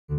Good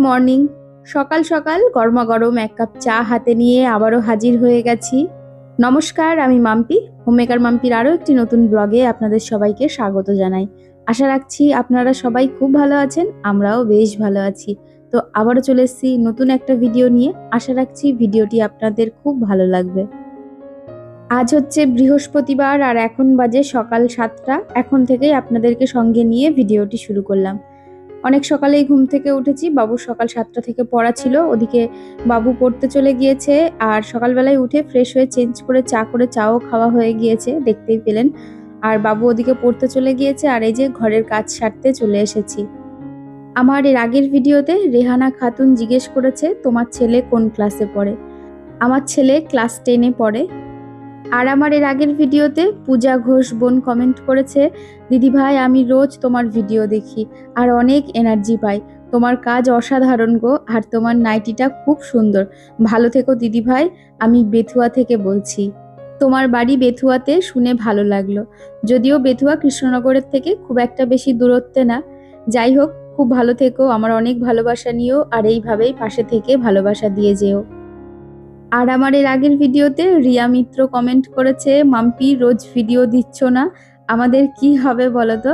morning. সকাল সকাল গরমাগরম এক কাপ চা হাতে নিয়ে আবারও হাজির হয়ে গেছি। নমস্কার, আমি মাম্পি। হোমমেকার মাম্পির আরও একটি নতুন ব্লগে আপনাদের সবাইকে স্বাগত জানাই। আশা রাখছি আপনারা সবাই খুব ভালো আছেন, আমরাও বেশ ভালো আছি। তো আবারও চলে এসেছি নতুন একটা ভিডিও নিয়ে। আশা রাখছি ভিডিওটি আপনাদের খুব ভালো লাগবে। আজ হচ্ছে বৃহস্পতিবার আর এখন বাজে সকাল 7টা। এখন থেকেই আপনাদেরকে সঙ্গে নিয়ে ভিডিওটি শুরু করলাম। অনেক সকালেই ঘুম থেকে উঠেছি। বাবুর সকাল 7টা থেকে পড়া ছিল, ওদিকে বাবু পড়তে চলে গিয়েছে। আর সকালবেলায় উঠে ফ্রেশ হয়ে চেঞ্জ করে চাও খাওয়া হয়ে গিয়েছে, দেখতেই পেলেন। আর বাবু ওদিকে পড়তে চলে গিয়েছে, আর এই যে ঘরের কাজ সারতে চলে এসেছি। আমার এর আগের ভিডিওতে রেহানা খাতুন জিজ্ঞেস করেছে তোমার ছেলে কোন ক্লাসে পড়ে। আমার ছেলে ক্লাস 10-এ পড়ে। আর আমার এর আগের ভিডিওতে পূজা ঘোষ বোন কমেন্ট করেছে, দিদি ভাই আমি রোজ তোমার ভিডিও দেখি আর অনেক এনার্জি পাই, তোমার কাজ অসাধারণ গো, আর তোমার নাইটিটা খুব সুন্দর, ভালো থেকো দিদি ভাই। আমি বেথুয়া থেকে বলছি। তোমার বাড়ি বেথুয়াতে শুনে ভালো লাগলো। যদিও বেথুয়া কৃষ্ণনগরের থেকে খুব একটা বেশি দূরত্বে না। যাই হোক, খুব ভালো থেকো, আমার অনেক ভালোবাসা নিও, আর এইভাবেই পাশে থেকে ভালোবাসা দিয়ে যেও। আর আমার এর আগের ভিডিওতে রিয়া মিত্র কমেন্ট করেছে, মাম্পি রোজ ভিডিও দিচ্ছ না, আমাদের কি হবে বলো তো।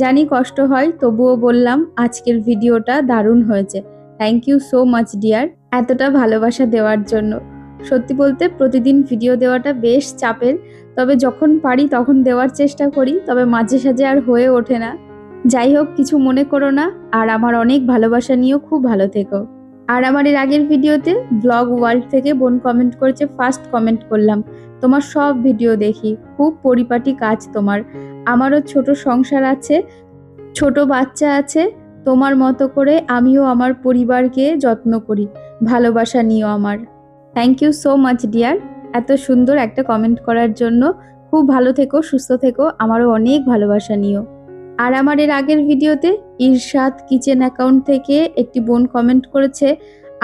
জানি কষ্ট হয়, তবুও বললাম আজকের ভিডিওটা দারুণ হয়েছে। Thank you so much dear, এতটা ভালোবাসা দেওয়ার জন্য। সত্যি বলতে প্রতিদিন ভিডিও দেওয়াটা বেশ চাপের, তবে যখন পারি তখন দেওয়ার চেষ্টা করি, তবে মাঝে সাঝে আর হয়ে ওঠে না। যাই হোক, কিছু মনে করো না, আর আমার অনেক ভালোবাসা নিয়েও খুব ভালো থেকো। আর আমার এর আগের ভিডিওতে ব্লগ ওয়ার্ল্ড থেকে বোন কমেন্ট করেছে, ফার্স্ট কমেন্ট করলাম, তোমার সব ভিডিও দেখি, খুব পরিপাটি কাজ তোমার। আমারও ছোট সংসার আছে, ছোট বাচ্চা আছে, তোমার মতো করে আমিও আমার পরিবারকে যত্ন করি, ভালোবাসা নিও আমার। Thank you so much dear, এত সুন্দর একটা কমেন্ট করার জন্য। খুব ভালো থেকো, সুস্থ থেকো, আমারও অনেক ভালোবাসা নিও। আর আমার এর আগের ভিডিওতে ইরশাদ কিচেন অ্যাকাউন্ট থেকে একটি বোন কমেন্ট করেছে,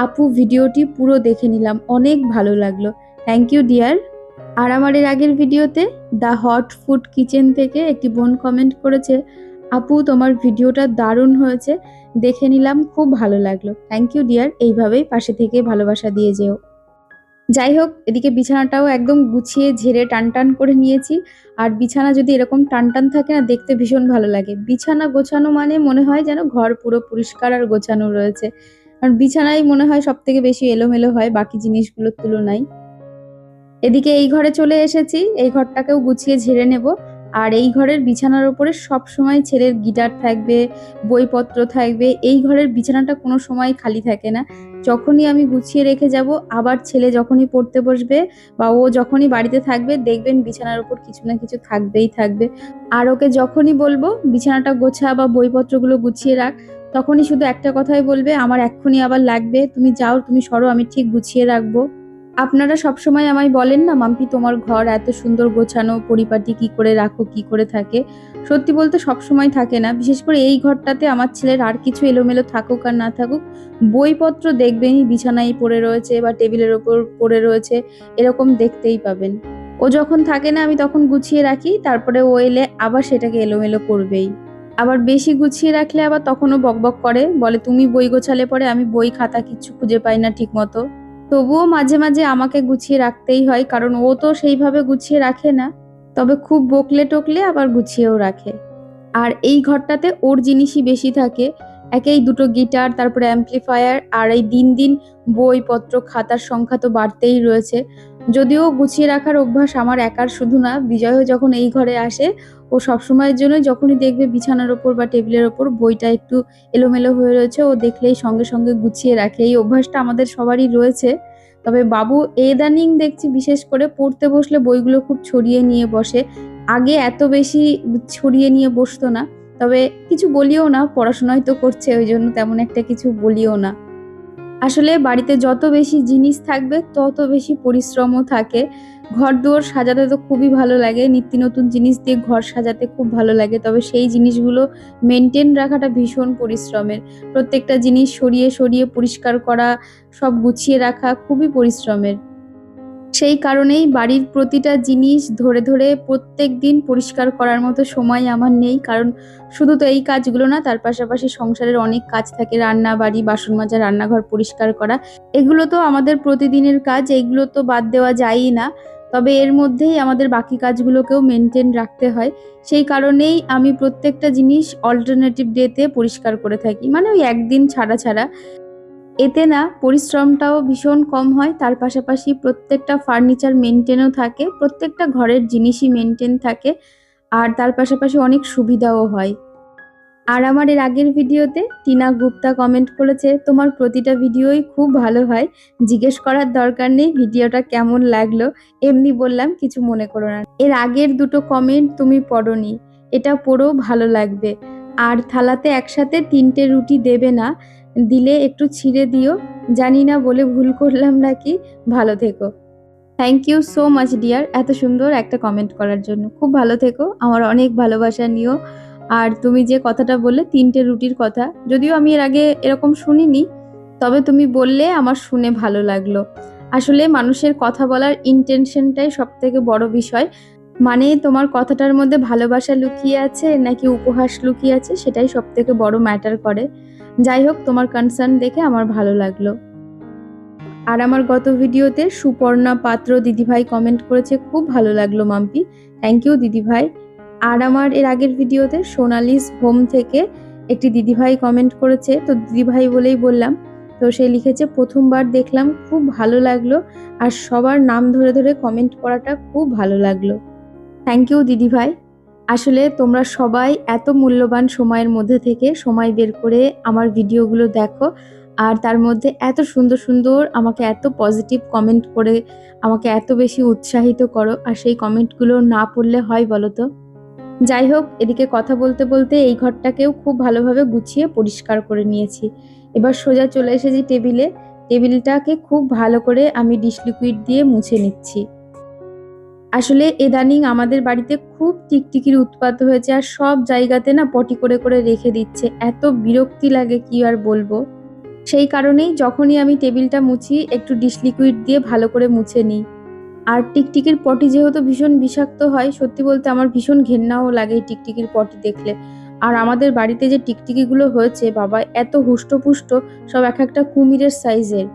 আপু ভিডিওটি পুরো দেখে নিলাম, অনেক ভালো লাগলো, থ্যাংক ইউ ডিয়ার। আর আমার এর আগের ভিডিওতে দ্য হট ফুড কিচেন থেকে একটি বোন কমেন্ট করেছে, আপু তোমার ভিডিওটা দারুণ হয়েছে, দেখে নিলাম, খুব ভালো লাগলো, থ্যাংক ইউ ডিয়ার। এইভাবেই পাশে থেকে ভালোবাসা দিয়ে যেও। যাই হোক, এদিকে বিছানাটাও একদম গুছিয়ে ঝেড়ে টান করে নিয়েছি। আর বিছানা যদি এরকম টান থাকে না, দেখতে ভীষণ ভালো লাগে। বিছানা গোছানো মানে মনে হয় যেন ঘর পুরো পরিষ্কার আর গোছানো রয়েছে। কারণ বিছানাই মনে হয় সব থেকে বেশি এলোমেলো হয় বাকি জিনিসগুলোর তুলনায়। এদিকে এই ঘরে চলে এসেছি, এই ঘরটাকেও গুছিয়ে ঝেড়ে নেব। আর এই ঘরের বিছানার উপরে সব সময় ছেলের গিটার থাকবে, বইপত্র থাকবে। এই ঘরের বিছানাটা কোনো সময় খালি থাকে না। যখনই আমি গুছিয়ে রেখে যাব, আবার ছেলে যখনই পড়তে বসবে বা ও যখনই বাড়িতে থাকবে, দেখবেন বিছানার উপর কিছু না কিছু থাকবেই থাকবে। আর ওকে যখনই বলবো বিছানাটা গোছা বা বইপত্রগুলো গুছিয়ে রাখ, তখনই শুধু একটা কথাই বলবে, আমার এক্ষুনি আবার লাগবে, তুমি যাও, তুমি সরো, আমি ঠিক গুছিয়ে রাখবো। আপনারা সবসময় আমায় বলেন না, মাম্পি তোমার ঘর এত সুন্দর গোছানো, পরিপাটি কি করে রাখো, কি করে থাকে। সত্যি বলতে সবসময় থাকে না, বিশেষ করে এই ঘরটাতে আমার ছেলের আর কিছু এলোমেলো থাকুক আর না থাকুক, বইপত্র দেখবেনই বিছানায় পড়ে রয়েছে বা টেবিলের ওপর পড়ে রয়েছে, এরকম দেখতেই পাবেন। ও যখন থাকে না আমি তখন গুছিয়ে রাখি, তারপরে ও এলে আবার সেটাকে এলোমেলো করবেই। আবার বেশি গুছিয়ে রাখলে আবার তখনও বকবক করে, বলে তুমি বই গোছালে পরে আমি বই খাতা কিচ্ছু খুঁজে পাই না ঠিক মতো। তবুও মাঝে মাঝে আমাকে গুছিয়ে রাখতেই হয়, কারণ ও তো সেইভাবে গুছিয়ে রাখে না, তবে খুব বকলে টকলে আবার গুছিয়েও রাখে। আর এই ঘরটাতে ওর জিনিসই বেশি থাকে, একেই দুটো গিটার, তারপরে অ্যাম্পলিফায়ার, আর এই দিন দিন বইপত্র খাতার সংখ্যা তো বাড়তেই রয়েছে। যদিও গুছিয়ে রাখার অভ্যাস আমার একার শুধু না, বিজয়ও যখন এই ঘরে আসে ও ও সবসময়ের জন্য যখনই দেখবে বিছানার ওপর বা টেবিলের ওপর বইটা একটু এলোমেলো হয়ে রয়েছে, ও দেখলেই সঙ্গে সঙ্গে গুছিয়ে রাখে। এই অভ্যাসটা আমাদের সবারই রয়েছে। তবে বাবু ইদানিং দেখছি বিশেষ করে পড়তে বসলে বইগুলো খুব ছড়িয়ে নিয়ে বসে। আগে এত বেশি ছড়িয়ে নিয়ে বসতো না। তবে কিছু বলিও না, পড়াশোনাই তো করছে, ওই জন্য তেমন একটা কিছু বলিও না। আসলে বাড়িতে যত বেশি জিনিস থাকবে তত বেশি পরিশ্রমও থাকে। ঘরদুয়ার সাজাতে তো খুবই ভালো লাগে, নিত্য নতুন জিনিস দিয়ে ঘর সাজাতে খুব ভালো লাগে। তবে সেই জিনিসগুলো মেইনটেইন রাখাটা ভীষণ পরিশ্রমের। প্রত্যেকটা জিনিস সরিয়ে সরিয়ে পরিষ্কার করা, সব গুছিয়ে রাখা খুবই পরিশ্রমের। সেই কারণেই বাড়ির প্রতিটা জিনিস ধরে ধরে প্রত্যেকদিন পরিষ্কার করার মতো সময় আমার নেই। কারণ শুধু তো এই কাজগুলো না, তার পাশাপাশি সংসারের অনেক কাজ থাকে, রান্না, বাড়ি, বাসন মাজা, রান্নাঘর পরিষ্কার করা। এগুলো তো আমাদের প্রতিদিনের কাজ, এগুলো তো বাদ দেওয়া যায়ই না। তবে এর মধ্যেই আমাদের বাকি কাজগুলোকেও মেনটেন রাখতে হয়। সেই কারণেই আমি প্রত্যেকটা জিনিস অল্টারনেটিভ ডেতে পরিষ্কার করে থাকি। মানে ওই একদিন ছাড়া ছাড়া। এতে না পরিশ্রমটাও ভীষণ কম হয়, তার পাশাপাশি প্রত্যেকটা ফার্নিচার মেনটেনও থাকে, প্রত্যেকটা ঘরের জিনিসই মেনটেন থাকে, আর তার পাশাপাশি অনেক সুবিধাও হয়। আর আমার এর আগের ভিডিওতে টিনা গুপ্তা কমেন্ট করেছে, তোমার প্রতিটা ভিডিওই খুব ভালো হয়, জিজ্ঞেস করার দরকার নেই ভিডিওটা কেমন লাগলো, এমনি বললাম, কিছু মনে করো না। এর আগের দুটো কমেন্ট তুমি পড়োনি, এটা পড়ো, ভালো লাগবে। আর থালাতে একসাথে 3টে রুটি দেবে না, দিলে একটু ছিঁড়ে দিও, জানি না বলে ভুল করলাম নাকি, ভালো থেকো। Thank you so much dear, এত সুন্দর একটা কমেন্ট করার জন্য। খুব ভালো থেকো, আমার অনেক ভালোবাসা নিও। আর তুমি যে কথাটা বললে 3টে রুটির কথা, যদিও আমি এর আগে এরকম শুনিনি, তবে তুমি বললে আমার শুনে ভালো লাগলো। আসলে মানুষের কথা বলার ইন্টেনশনটাই সব থেকে বড় বিষয়। মানে তোমার কথাটার মধ্যে ভালোবাসা লুকিয়ে আছে নাকি উপহাস লুকিয়ে আছে, সেটাই সব থেকে বড় ম্যাটার করে। যাই হোক, তোমার কনসার্ন দেখে আমার ভালো লাগলো। আর আমার গত ভিডিওতে সুপর্ণা পাত্র দিদিভাই কমেন্ট করেছে, খুব ভালো লাগলো মাম্পি, থ্যাংক ইউ দিদিভাই। আর আমার এর আগের ভিডিওতে সোনালিস হোম থেকে একটি দিদিভাই কমেন্ট করেছে, তো দিদিভাই বলেই বললাম। তো সে লিখেছে, প্রথমবার দেখলাম, খুব ভালো লাগলো, আর সবার নাম ধরে ধরে কমেন্ট করাটা খুব ভালো লাগলো। থ্যাংক ইউ দিদিভাই। আসলে তোমরা সবাই এত মূল্যবান সময়ের মধ্যে থেকে সময় বের করে আমার ভিডিওগুলো দেখো, আর তার মধ্যে এত সুন্দর সুন্দর আমাকে এত পজিটিভ কমেন্ট করে আমাকে এত বেশি উৎসাহিত করো, আর সেই কমেন্টগুলো না পড়লে হয় বলো তো? যাই হোক, এদিকে কথা বলতে বলতে এই ঘরটাকেও খুব ভালোভাবে গুছিয়ে পরিষ্কার করে নিয়েছি। এবার সোজা চলে এসেছি টেবিলে। টেবিলটাকে খুব ভালো করে আমি ডিশ লিকুইড দিয়ে মুছে নিচ্ছি। আসলে ইদানিং আমাদের বাড়িতে খুব টিকটিকির উৎপাত হয়েছে, আর সব জায়গাতে না পটি করে করে রেখে দিচ্ছে, এত বিরক্তি লাগে কি আর বলবো। সেই কারণেই যখনই আমি টেবিলটা মুছি একটু ডিশ লিকুইড দিয়ে ভালো করে মুছে নিই। আর টিকটিকির পটি যেহেতু ভীষণ বিষাক্ত হয়, সত্যি বলতে আমার ভীষণ ঘেন্নাও লাগে এই টিকটিকির পটি দেখলে। আর আমাদের বাড়িতে যে টিকটিকিগুলো হয়েছে বাবা, এত হুষ্টপুষ্ট, সব এক একটা কুমিরের সাইজের।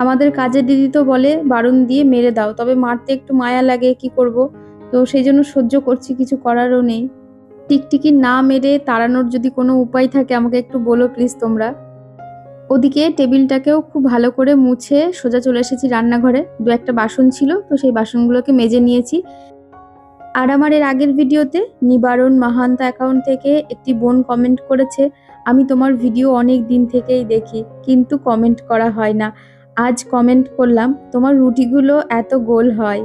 আমাদের কাজের দিদি তো বলে বারণ দিয়ে মেরে দাও, তবে মারতে একটু মায়া লাগে, কি করব। তো সেই জন্য সহ্য করছি, কিছু করারও নেই। টিকটিকি না মেরে তাড়ানোর যদি কোনো উপায় থাকে আমাকে একটু বলো প্লিজ তোমরা। ওদিকে টেবিলটাকেও খুব ভালো করে মুছে সোজা চলে এসেছি রান্নাঘরে। দু একটা বাসন ছিল, তো সেই বাসনগুলোকে মেজে নিয়েছি। আর আমার এর আগের ভিডিওতে নিবারণ মাহান্তা অ্যাকাউন্ট থেকে একটি বোন কমেন্ট করেছে, আমি তোমার ভিডিও অনেক দিন থেকেই দেখি, কিন্তু কমেন্ট করা হয় না, আজ কমেন্ট করলাম, তোমার রুটিগুলো এত গোল হয়।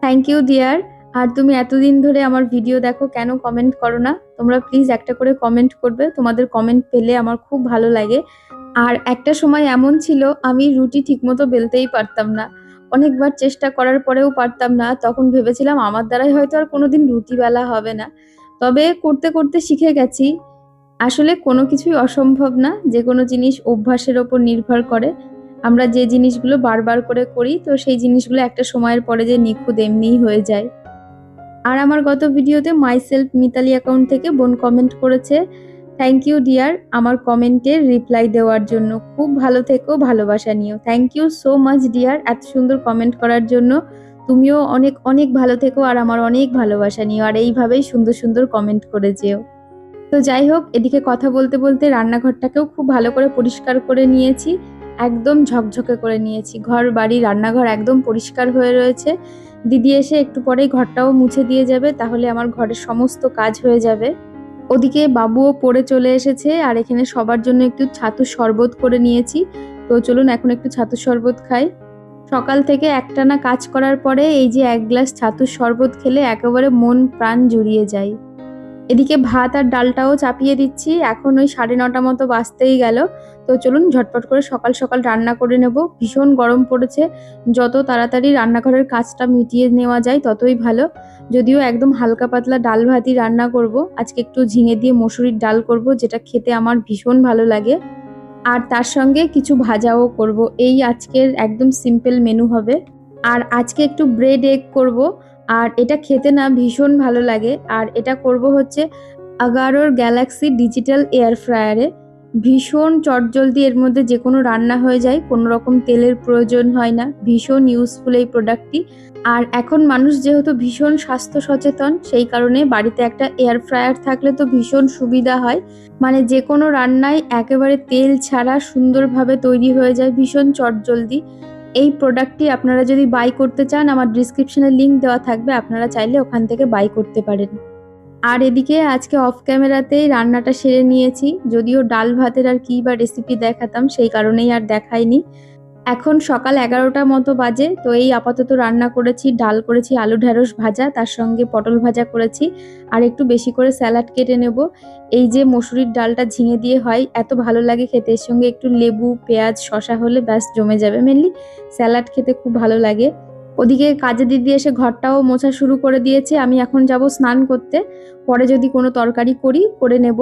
Thank you dear. আর তুমি এতদিন ধরে আমার ভিডিও দেখো, কেন কমেন্ট করো না? তোমরা প্লিজ একটা করে কমেন্ট করবে, তোমাদের কমেন্ট পেলে আমার খুব ভালো লাগে। আর একটা সময় এমন ছিল আমি রুটি ঠিকমতো বেলতেই পারতাম না, অনেকবার চেষ্টা করার পরেও পারতাম না। তখন ভেবেছিলাম আমার দ্বারাই হয়তো আর কোনোদিন রুটি বেলা হবে না, তবে করতে করতে শিখে গেছি। আসলে কোনো কিছুই অসম্ভব না, যে কোনো জিনিস অভ্যাসের ওপর নির্ভর করে। আমরা যে জিনিসগুলো বারবার করে করি, তো সেই জিনিসগুলো একটা সময়ের পরে যে নিখুঁত এমনিই হয়ে যায়। আর আমার গত ভিডিওতে মাইসেলফ মিতালি অ্যাকাউন্ট থেকে বোন কমেন্ট করেছে, থ্যাংক ইউ ডিয়ার আমার কমেন্টের রিপ্লাই দেওয়ার জন্য, খুব ভালো থেকো, ভালোবাসা নিও। Thank you so much dear, এত সুন্দর কমেন্ট করার জন্য। তুমিও অনেক অনেক ভালো থেকো, আর আমার অনেক ভালোবাসা নিও, আর এইভাবেই সুন্দর সুন্দর কমেন্ট করে যেও। তো যাই হোক, এদিকে কথা বলতে বলতে রান্নাঘরটাকেও খুব ভালো করে পরিষ্কার করে নিয়েছি, একদম ঝকঝকে করে নিয়েছি। ঘর বাড়ি রান্নাঘর একদম পরিষ্কার হয়ে রয়েছে। দিদি এসে একটু পরেই ঘরটাও মুছে দিয়ে যাবে, তাহলে আমার ঘরের সমস্ত কাজ হয়ে যাবে। ওদিকে বাবুও পড়ে চলে এসেছে, আর এখানে সবার জন্য একটু ছাতুর শরবত করে নিয়েছি। তো চলুন এখন একটু ছাতুর শরবত খাই। সকাল থেকে একটানা কাজ করার পরে এই যে এক গ্লাস ছাতুর শরবত খেলে একেবারে মন প্রাণ জুড়িয়ে যায়। এদিকে ভাত আর ডালটাও চাপিয়ে দিচ্ছি, এখন ওই 9:30 মতো বাজতেই গেল। তো চলুন ঝটপট করে সকাল সকাল রান্না করে নেব। ভীষণ গরম পড়েছে, যত তাড়াতাড়ি রান্নাঘরের কাজটা মিটিয়ে নেওয়া যায় ততই ভালো। যদিও একদম হালকা পাতলা ডাল ভাতই রান্না করব, আজকে একটু ঝিঙে দিয়ে মসুরির ডাল করব, যেটা খেতে আমার ভীষণ ভালো লাগে। আর তার সঙ্গে কিছু ভাজাও করব। এই আজকের একদম সিম্পল মেনু হবে। আর আজকে একটু ব্রেড এগ করব, আর এটা খেতে না ভীষণ ভালো লাগে। আর এটা করব হচ্ছে আগারোর গ্যালাক্সি ডিজিটাল এয়ার ফ্রায়ারে। ভীষণ চটজলদি এর মধ্যে যে কোনো রান্না হয়ে যায়, কোনো রকম তেলের প্রয়োজন হয় না। ভীষণ ইউজফুল এই প্রোডাক্টটি। আর এখন মানুষ যেহেতু ভীষণ স্বাস্থ্য সচেতন, সেই কারণে বাড়িতে একটা এয়ার ফ্রায়ার থাকলে তো ভীষণ সুবিধা হয়। মানে যে কোনো রান্নায় একেবারে তেল ছাড়া সুন্দরভাবে তৈরি হয়ে যায়, ভীষণ চটজলদি। এই প্রোডাক্টটি আপনারা যদি বাই করতে চান, আমার ডিসক্রিপশনে লিংক দেওয়া থাকবে, আপনারা চাইলে ওখান থেকে বাই করতে পারেন। আর এদিকে আজকে অফ ক্যামেরাতেই রান্নাটা সেরে নিয়েছি, যদিও ডাল ভাতের আর কি বা রেসিপি দেখাতাম, সেই কারণেই আর দেখাইনি। এখন সকাল 11টা মতো বাজে। তো এই আপাতত রান্না করেছি, ডাল করেছি, আলু ঢ্যাঁড়স ভাজা, তার সঙ্গে পটল ভাজা করেছি, আর একটু বেশি করে স্যালাড কেটে নেব। এই যে মসুরির ডালটা ঝিঙে দিয়ে হয়, এত ভালো লাগে খেতে। এর সঙ্গে একটু লেবু, পেঁয়াজ, শসা হলে ব্যাস জমে যাবে। মেনলি স্যালাড খেতে খুব ভালো লাগে। ওদিকে কাজে দিদি এসে ঘরটাও মোছা শুরু করে দিয়েছে। আমি এখন যাব স্নান করতে, পরে যদি কোনো তরকারি করে নেব।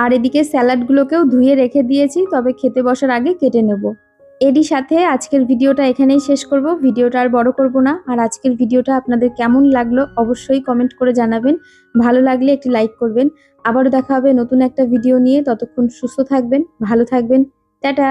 আর এদিকে স্যালাডগুলোকেও ধুয়ে রেখে দিয়েছি, তবে খেতে বসার আগে কেটে নেব। এরই সাথে আজকের ভিডিওটা এখানেই শেষ করব। ভিডিওটা আর বড় করব না। আর আজকের ভিডিওটা আপনাদের কেমন লাগলো অবশ্যই কমেন্ট করে জানাবেন। ভালো লাগলে একটি লাইক করবেন। আবারও দেখা হবে নতুন একটা ভিডিও নিয়ে। ততক্ষণ সুস্থ থাকবেন, ভালো থাকবেন। টাটা।